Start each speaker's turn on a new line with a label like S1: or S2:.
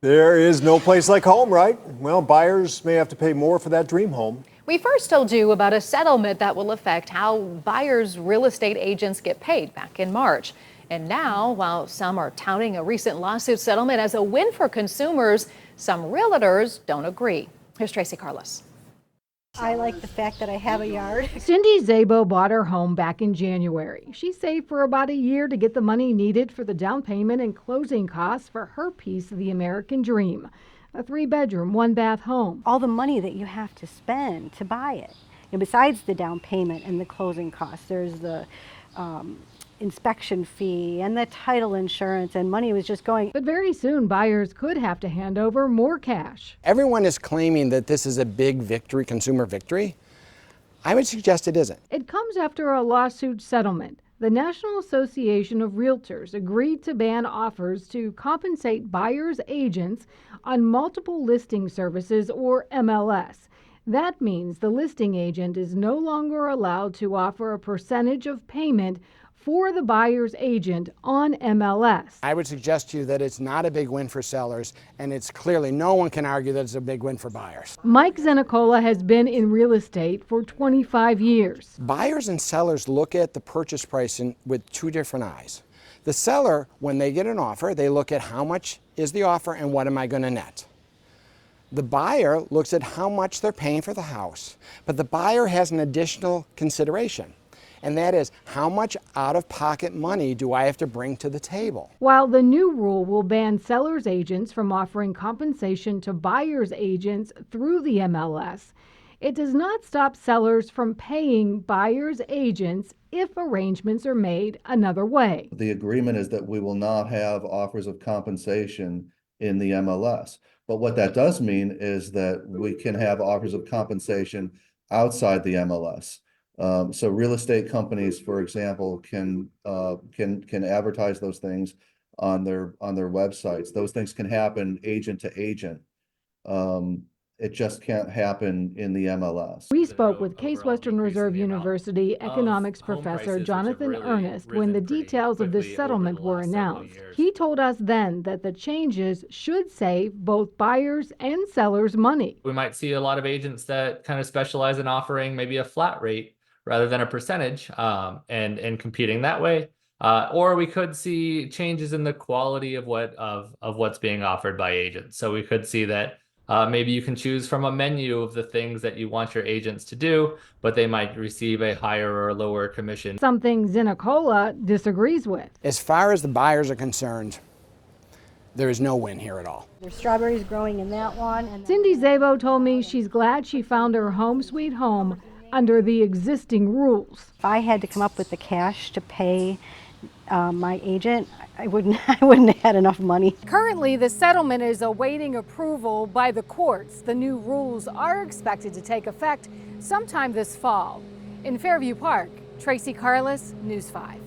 S1: There is no place like home, right? Well, buyers may have to pay more for that dream home.
S2: We first told you about a settlement that will affect how buyers' real estate agents get paid back in March. And now, while some are touting a recent lawsuit settlement as a win for consumers, some realtors don't agree. Here's Tracy Carlos.
S3: I like the fact that I have a yard.
S4: Cindy Szabo bought her home back in January. She saved for about a year to get the money needed for the down payment and closing costs for her piece of the American dream, a 3-bedroom, 1-bath home.
S3: All the money that you have to spend to buy it. And besides the down payment and the closing costs, there's the inspection fee and the title insurance, and money was just going.
S4: But very soon, buyers could have to hand over more cash.
S5: Everyone is claiming that this is a big victory, consumer victory. I would suggest it isn't.
S4: It comes after a lawsuit settlement. The National Association of Realtors agreed to ban offers to compensate buyers' agents on multiple listing services, or MLS. That means the listing agent is no longer allowed to offer a percentage of payment for the buyer's agent on MLS.
S5: I would suggest to you that it's not a big win for sellers, and it's clearly, no one can argue that it's a big win for buyers.
S4: Mike Zenicola has been in real estate for 25 years.
S5: Buyers and sellers look at the purchase price with two different eyes. The seller, when they get an offer, they look at how much is the offer and what am I going to net. The buyer looks at how much they're paying for the house, but the buyer has an additional consideration. And that is, how much out-of-pocket money do I have to bring to the table?
S4: While the new rule will ban sellers' agents from offering compensation to buyers' agents through the MLS, it does not stop sellers from paying buyers' agents if arrangements are made another way.
S6: The agreement is that we will not have offers of compensation in the MLS. But what that does mean is that we can have offers of compensation outside the MLS. So real estate companies, for example, can advertise those things on their websites. Those things can happen agent to agent. It just can't happen in the MLS.
S4: We spoke with Case Western Reserve University economics professor Jonathan Ernest when the details of this settlement were announced. He told us then that the changes should save both buyers and sellers money.
S7: We might see a lot of agents that kind of specialize in offering maybe a flat rate rather than a percentage, and competing that way. Or we could see changes in the quality of what's being offered by agents. So we could see that maybe you can choose from a menu of the things that you want your agents to do, but they might receive a higher or lower commission.
S4: Something Zenicola disagrees with.
S5: As far as the buyers are concerned, there is no win here at all.
S3: There's strawberries growing in that one. And
S4: Cindy Szabo told me she's glad she found her home sweet home under the existing rules.
S3: if I had to come up with the cash to pay my agent, I wouldn't have had enough money.
S8: Currently, the settlement is awaiting approval by the courts. The new rules are expected to take effect sometime this fall. In Fairview Park, Tracy Carlos, News 5.